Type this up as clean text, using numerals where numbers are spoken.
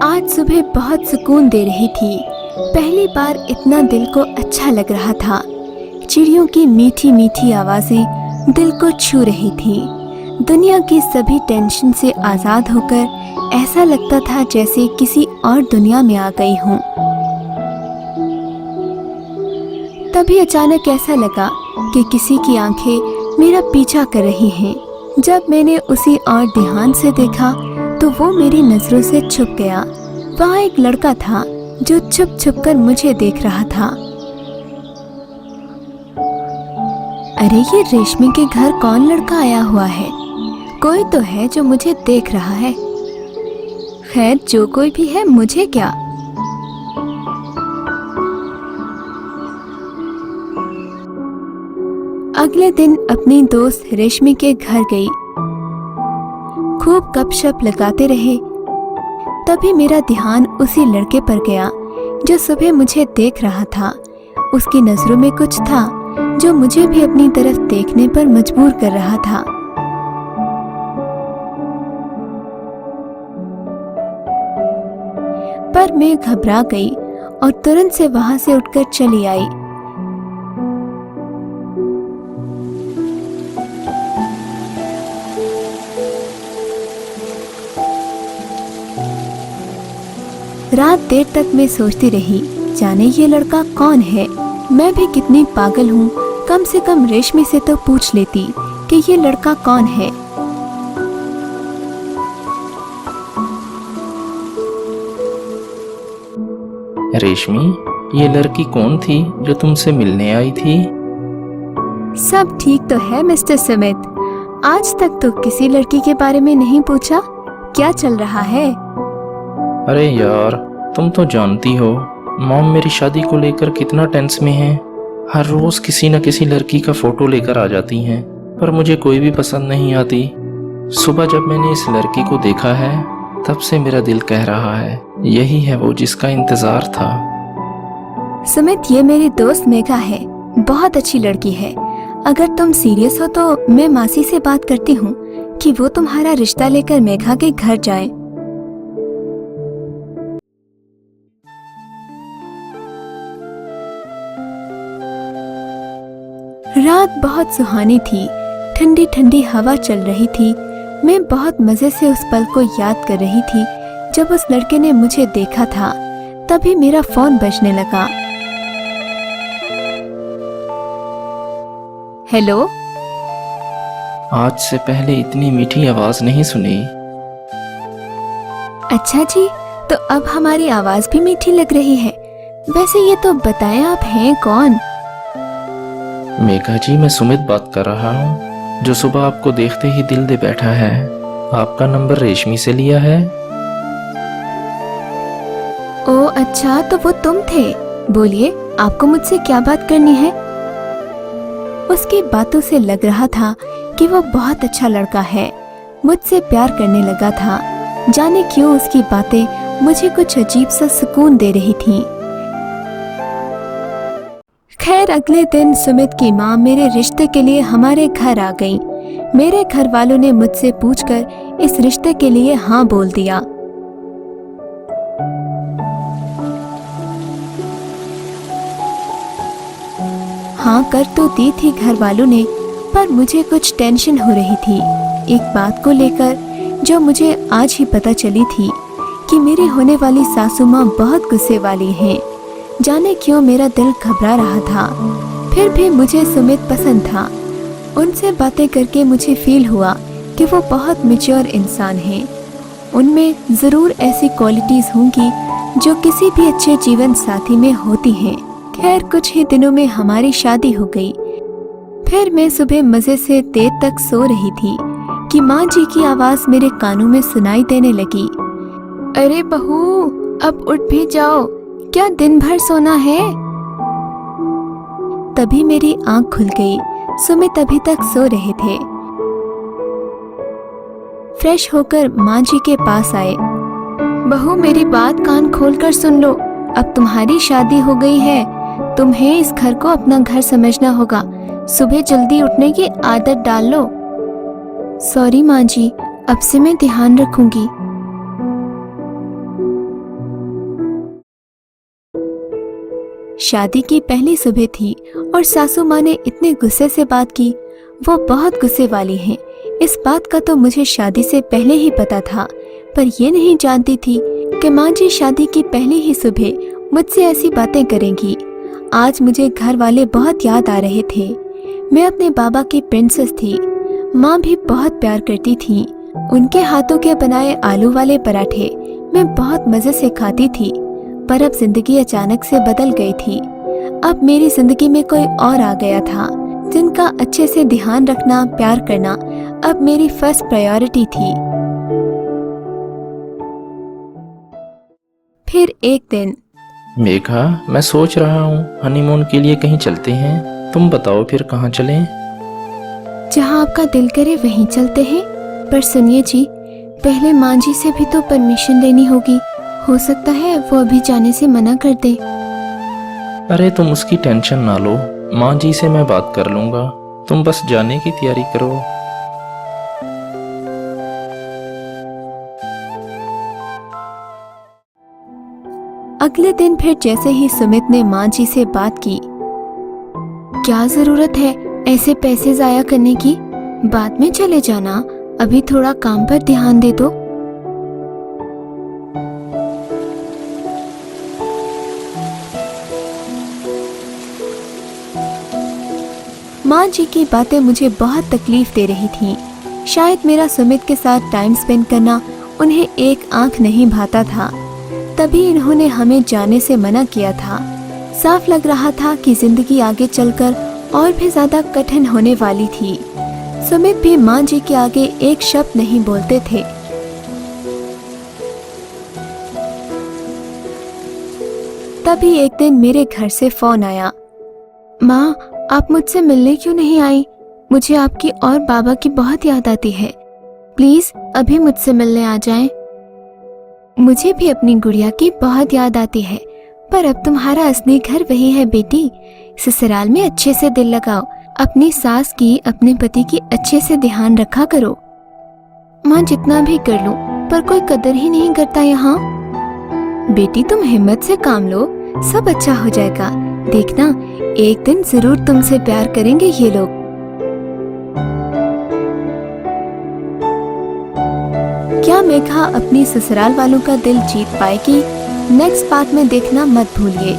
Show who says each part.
Speaker 1: आज सुबह बहुत सुकून दे रही थी। पहली बार इतना दिल को अच्छा लग रहा था। चिड़ियों की मीठी मीठी आवाजें दिल को छू रही थी। दुनिया की सभी टेंशन से आज़ाद होकर ऐसा लगता था जैसे किसी और दुनिया में आ गई हूँ। तभी अचानक ऐसा लगा कि किसी की आंखें मेरा पीछा कर रही हैं। जब मैंने उसे और ध्यान से देखा तो वो मेरी नजरों से छुप गया। वहाँ एक लड़का था जो छुप छुप कर मुझे देख रहा था। अरे ये रेशमी के घर कौन लड़का आया हुआ है? कोई तो है जो मुझे देख रहा है। खैर जो कोई भी है, मुझे क्या। अगले दिन अपनी दोस्त रेशमी के घर गई। खूब गपशप लगाते रहे। तभी मेरा ध्यान उसी लड़के पर गया जो सुबह मुझे देख रहा था। उसकी नजरों में कुछ था जो मुझे भी अपनी तरफ देखने पर मजबूर कर रहा था। पर मैं घबरा गई और तुरंत से वहां से उठकर चली आई। रात देर तक मैं सोचती रही, जाने ये लड़का कौन है। मैं भी कितनी पागल हूँ, कम से कम रेशमी से तो पूछ लेती कि ये लड़का कौन है।
Speaker 2: रेशमी, ये लड़की कौन थी जो तुमसे मिलने आई थी?
Speaker 1: सब ठीक तो है मिस्टर सुमित। आज तक तो किसी लड़की के बारे में नहीं पूछा। क्या चल रहा है?
Speaker 2: अरे यार, तुम तो जानती हो मॉम मेरी शादी को लेकर कितना टेंस में है। हर रोज किसी न किसी लड़की का फोटो लेकर आ जाती हैं, पर मुझे कोई भी पसंद नहीं आती। सुबह जब मैंने इस लड़की को देखा है तब से मेरा दिल कह रहा है यही है वो जिसका इंतजार था।
Speaker 1: सुमित, ये मेरी दोस्त मेघा है। बहुत अच्छी लड़की है। अगर तुम सीरियस हो तो मैं मासी से बात करती हूँ कि वो तुम्हारा रिश्ता लेकर मेघा के घर जाए। रात बहुत सुहानी थी। ठंडी ठंडी हवा चल रही थी। मैं बहुत मजे से उस पल को याद कर रही थी जब उस लड़के ने मुझे देखा था। तभी मेरा फोन बजने लगा। हेलो।
Speaker 2: आज से पहले इतनी मीठी आवाज नहीं सुनी।
Speaker 1: अच्छा जी, तो अब हमारी आवाज भी मीठी लग रही है। वैसे ये तो बताएं, आप हैं कौन?
Speaker 2: मेघा जी, मैं सुमित बात कर रहा हूँ, जो सुबह आपको देखते ही दिल दे बैठा है। आपका नंबर रेशमी से लिया है।
Speaker 1: ओ अच्छा, तो वो तुम थे। बोलिए, आपको मुझसे क्या बात करनी है? उसकी बातों से लग रहा था कि वो बहुत अच्छा लड़का है। मुझसे प्यार करने लगा था। जाने क्यों उसकी बातें मुझे कुछ अजीब सा सुकून दे रही थीं। खैर अगले दिन सुमित की माँ मेरे रिश्ते के लिए हमारे घर आ गई। मेरे घर वालों ने मुझसे पूछकर इस रिश्ते के लिए हाँ बोल दिया। हाँ कर तो दी थी घर वालों ने, पर मुझे कुछ टेंशन हो रही थी एक बात को लेकर, जो मुझे आज ही पता चली थी कि मेरी होने वाली सासू माँ बहुत गुस्से वाली हैं। जाने क्यों मेरा दिल घबरा रहा था। फिर भी मुझे सुमित पसंद था। उनसे बातें करके मुझे फील हुआ कि वो बहुत मैच्योर इंसान हैं। उनमें ज़रूर ऐसी क्वालिटीज़ होंगी जो किसी भी अच्छे जीवन साथी में होती हैं। खैर कुछ ही दिनों में हमारी शादी हो गई। फिर मैं सुबह मज़े से देर तक सो रही थी कि माँ जी की आवाज़ मेरे कानों में सुनाई देने लगी। अरे बहू, अब उठ भी जाओ, क्या दिन भर सोना है? तभी मेरी आंख खुल गई। सुमित अभी तक सो रहे थे। फ्रेश होकर माँ जी के पास आए। बहू, मेरी बात कान खोलकर सुन लो। अब तुम्हारी शादी हो गई है। तुम्हें इस घर को अपना घर समझना होगा। सुबह जल्दी उठने की आदत डाल लो। सॉरी माँ जी, अब से मैं ध्यान रखूंगी। शादी की पहली सुबह थी और सासू माँ ने इतने गुस्से से बात की। वो बहुत गुस्से वाली हैं। इस बात का तो मुझे शादी से पहले ही पता था, पर ये नहीं जानती थी कि माँ जी शादी की पहली ही सुबह मुझसे ऐसी बातें करेंगी। आज मुझे घर वाले बहुत याद आ रहे थे। मैं अपने बाबा की प्रिंसेस थी। माँ भी बहुत प्यार करती थी। उनके हाथों के बनाए आलू वाले पराठे मैं बहुत मजे से खाती थी। पर अब जिंदगी अचानक से बदल गई थी। अब मेरी जिंदगी में कोई और आ गया था जिनका अच्छे से ध्यान रखना, प्यार करना अब मेरी फर्स्ट प्रायोरिटी थी। फिर एक दिन,
Speaker 2: मेघा, मैं सोच रहा हूँ हनीमून के लिए कहीं चलते हैं। तुम बताओ फिर कहाँ चलें?
Speaker 1: जहाँ आपका दिल करे वहीं चलते हैं। पर सुनिए जी, पहले माँ जी से भी तो परमिशन लेनी होगी। हो सकता है वो अभी जाने से मना कर दे।
Speaker 2: अरे तुम उसकी टेंशन ना लो, माँ जी से मैं बात कर लूँगा। तुम बस जाने की तैयारी करो।
Speaker 1: अगले दिन फिर जैसे ही सुमित ने माँ जी से बात की, क्या जरूरत है ऐसे पैसे जाया करने की? बाद में चले जाना, अभी थोड़ा काम पर ध्यान दे दो। माँ जी की बातें मुझे बहुत तकलीफ दे रही थीं। शायद मेरा सुमित के साथ टाइम स्पेंड करना उन्हें एक आंख नहीं भाता था, तभी इन्होंने हमें जाने से मना किया था। साफ लग रहा था कि जिंदगी आगे चलकर और भी ज्यादा कठिन होने वाली थी। सुमित भी माँ जी के आगे एक शब्द नहीं बोलते थे। तभी एक दिन मेरे घर से फोन आया। माँ, आप मुझसे मिलने क्यों नहीं आई? मुझे आपकी और बाबा की बहुत याद आती है। प्लीज अभी मुझसे मिलने आ जाएं। मुझे भी अपनी गुड़िया की बहुत याद आती है, पर अब तुम्हारा असली घर वही है बेटी। ससुराल में अच्छे से दिल लगाओ। अपनी सास की, अपने पति की अच्छे से ध्यान रखा करो। माँ, जितना भी कर लूं, पर कोई कदर ही नहीं करता यहाँ। बेटी तुम हिम्मत से काम लो, सब अच्छा हो जाएगा। देखना, एक दिन जरूर तुमसे प्यार करेंगे ये लोग। क्या मेघा अपनी ससुराल वालों का दिल जीत पाएगी? नेक्स्ट पार्ट में देखना मत भूलिए।